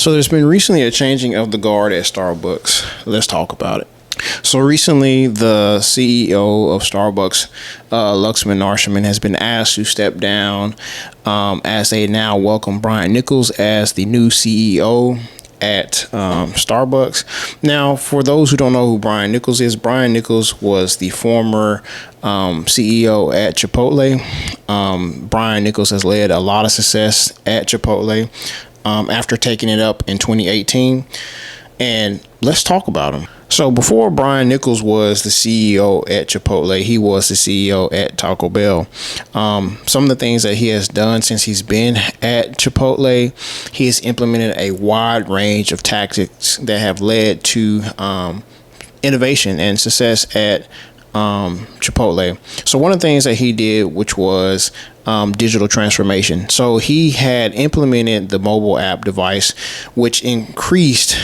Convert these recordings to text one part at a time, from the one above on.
So there's been recently a changing of the guard at Starbucks. Let's talk about it. So recently, the CEO of Starbucks, Luxman Narshaman, has been asked to step down as they now welcome Brian Nichols as the new CEO at Starbucks. Now, for those who don't know who Brian Nichols is, Brian Nichols was the former CEO at Chipotle. Brian Nichols has led a lot of success at Chipotle after taking it up in 2018. And let's talk about him. So before Brian Nichols was the CEO at Chipotle, he was the CEO at Taco Bell. Some of the things that he has done since he's been at Chipotle, he has implemented a wide range of tactics that have led to innovation and success at Chipotle. So one of the things that he did, which was digital transformation. So he had implemented the mobile app device, which increased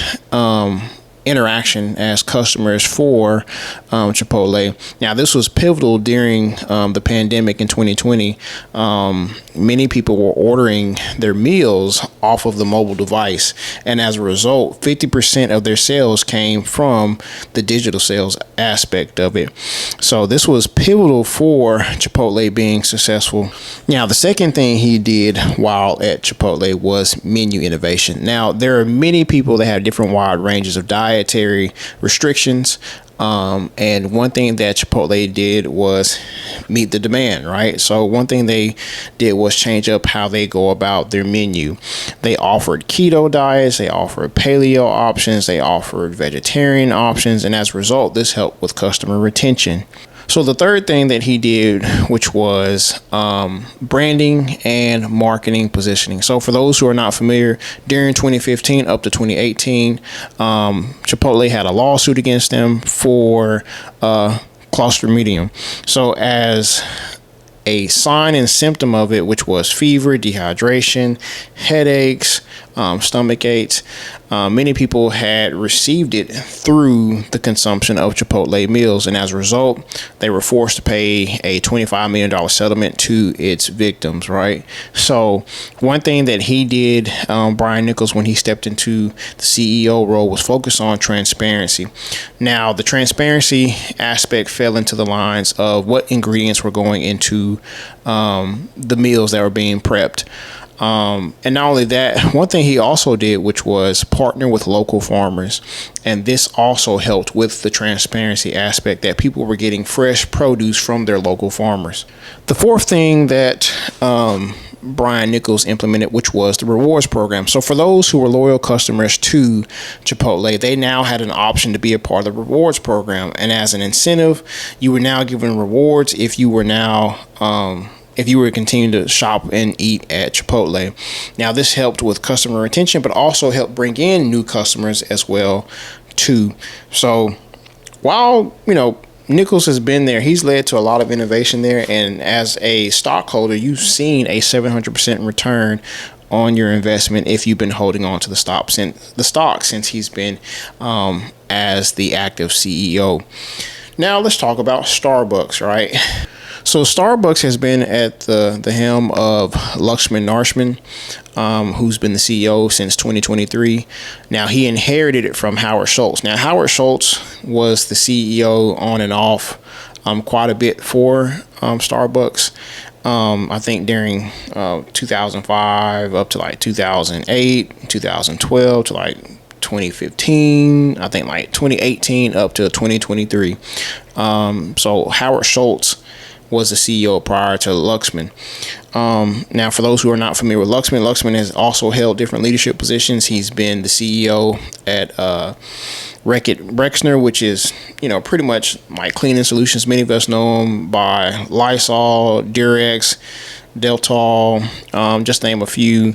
interaction as customers for Chipotle. Now, this was pivotal during the pandemic in 2020. Many people were ordering their meals off of the mobile device, and as a result, 50% of their sales came from the digital sales aspect of it. So this was pivotal for Chipotle being successful. Now, the second thing he did while at Chipotle was menu innovation. Now, there are many people that have different wide ranges of dietary restrictions. And one thing that Chipotle did was meet the demand, right? So one thing they did was change up how they go about their menu. They offered keto diets, they offered paleo options, they offered vegetarian options, and as a result, this helped with customer retention. So the third thing that he did, which was branding and marketing positioning. So for those who are not familiar, during 2015 up to 2018, Chipotle had a lawsuit against them for Clostridium. So as a sign and symptom of it, which was fever, dehydration, headaches, stomach aches, many people had received it through the consumption of Chipotle meals, and as a result, they were forced to pay a $25 million settlement to its victims, right? So one thing that he did, Brian Nichols, when he stepped into the CEO role, was focus on transparency. Now, the transparency aspect fell into the lines of what ingredients were going into the meals that were being prepped. And not only that, one thing he also did, which was partner with local farmers. And this also helped with the transparency aspect, that people were getting fresh produce from their local farmers. The fourth thing that Brian Nichols implemented, which was the rewards program. So for those who were loyal customers to Chipotle, they now had an option to be a part of the rewards program. And as an incentive, you were now given rewards if you were now if you were to continue to shop and eat at Chipotle. Now, this helped with customer retention, but also helped bring in new customers as well, too. So while, Nichols has been there, he's led to a lot of innovation there. And as a stockholder, you've seen a 700% return on your investment if you've been holding on to the stock since he's been as the active CEO. Now, let's talk about Starbucks, right? So Starbucks has been at the helm of Luxman Narshaman, who's been the CEO since 2023. Now, he inherited it from Howard Schultz. Now, Howard Schultz was the CEO on and off quite a bit for Starbucks. I think during 2005 up to like 2008, 2012 to like 2015, I think like 2018 up to 2023. So Howard Schultz was the CEO prior to Luxman. Now, for those who are not familiar with Luxman has also held different leadership positions. He's been the CEO at Reckitt Rexner, which is, pretty much like cleaning solutions. Many of us know him by Lysol, Durex, Deltol, just to name a few.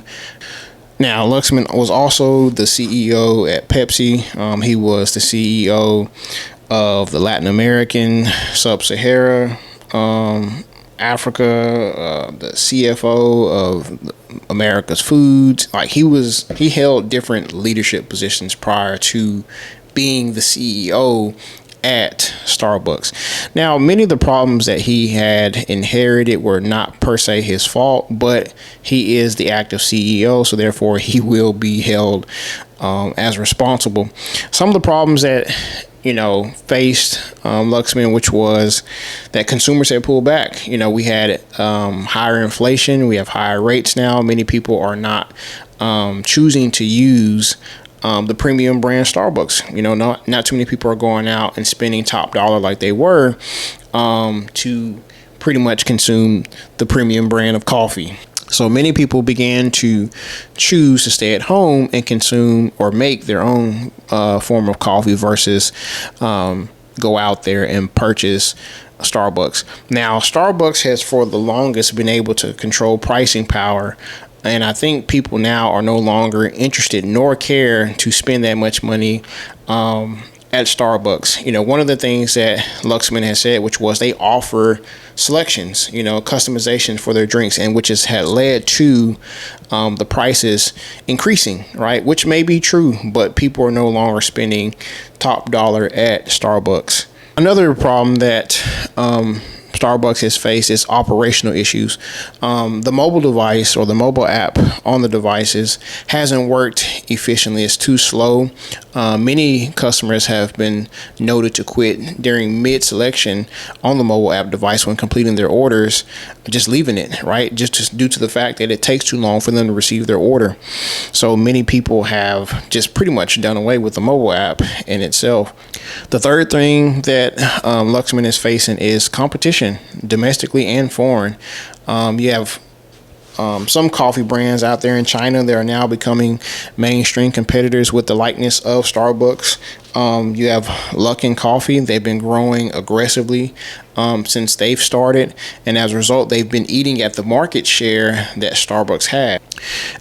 Now, Luxman was also the CEO at Pepsi. He was the CEO of the Latin American, Sub-Sahara, Africa, the CFO of America's Foods. Like he held different leadership positions prior to being the CEO at Starbucks. Now, many of the problems that he had inherited were not per se his fault, but he is the active CEO, so therefore he will be held as responsible. Some of the problems that faced Luxman, which was that consumers had pulled back. We had higher inflation. We have higher rates now. Many people are not choosing to use the premium brand Starbucks. Not too many people are going out and spending top dollar like they were to pretty much consume the premium brand of coffee. So many people began to choose to stay at home and consume or make their own form of coffee versus go out there and purchase Starbucks. Now, Starbucks has for the longest been able to control pricing power. And I think people now are no longer interested nor care to spend that much money at Starbucks. One of the things that Luxman has said, which was they offer selections, customization for their drinks, and which has had led to the prices increasing, right? Which may be true, but people are no longer spending top dollar at Starbucks. Another problem that Starbucks has faced is operational issues. The mobile device or the mobile app on the devices hasn't worked efficiently. It's too slow. Many customers have been noted to quit during mid-selection on the mobile app device when completing their orders, just leaving it, right? Just due to the fact that it takes too long for them to receive their order. So many people have just pretty much done away with the mobile app in itself. The third thing that Luxman is facing is competition, domestically and foreign. You have some coffee brands out there in China that are now becoming mainstream competitors with the likeness of Starbucks. You have Luckin Coffee. They've been growing aggressively since they've started, and as a result, they've been eating at the market share that Starbucks had.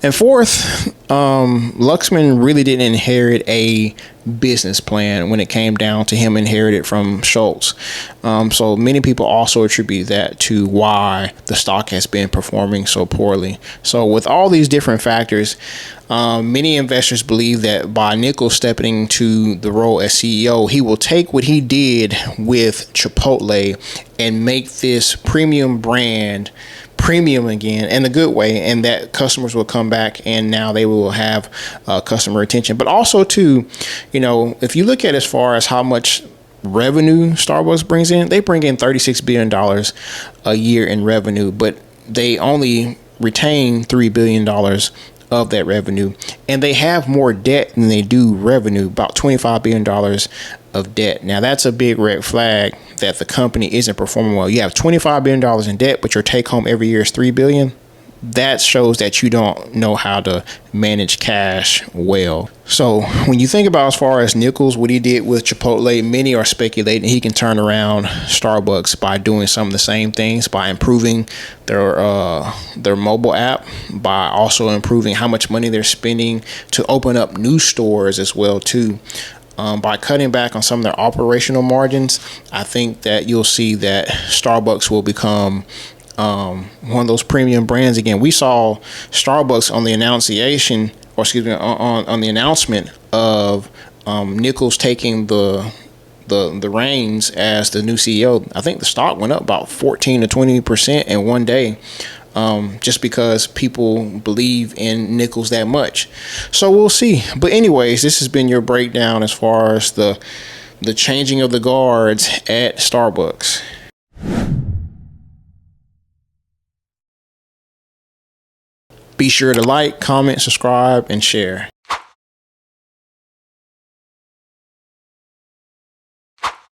And fourth, Luxman really didn't inherit a business plan when it came down to him inherited from Schultz. So many people also attribute that to why the stock has been performing so poorly. So with all these different factors, many investors believe that by Nichols stepping into the role as CEO, he will take what he did with Chipotle and make this premium brand premium again in a good way, and that customers will come back and now they will have customer retention. But also too, if you look at as far as how much revenue Starbucks brings in, they bring in $36 billion a year in revenue, but they only retain $3 billion of that revenue, and they have more debt than they do revenue, about $25 billion of debt. Now that's a big red flag that the company isn't performing well. You have $25 billion in debt, but your take home every year is $3 billion. That shows that you don't know how to manage cash well. So when you think about as far as Nichols, what he did with Chipotle, many are speculating he can turn around Starbucks by doing some of the same things, by improving their mobile app, by also improving how much money they're spending to open up new stores as well too. By cutting back on some of their operational margins, I think that you'll see that Starbucks will become one of those premium brands again. We saw Starbucks on the on the announcement of Nichols taking the reins as the new CEO. I think the stock went up about 14 to 20% in one day. Just because people believe in Nichols that much. So we'll see. But anyways, this has been your breakdown as far as the changing of the guards at Starbucks. Be sure to like, comment, subscribe, and share.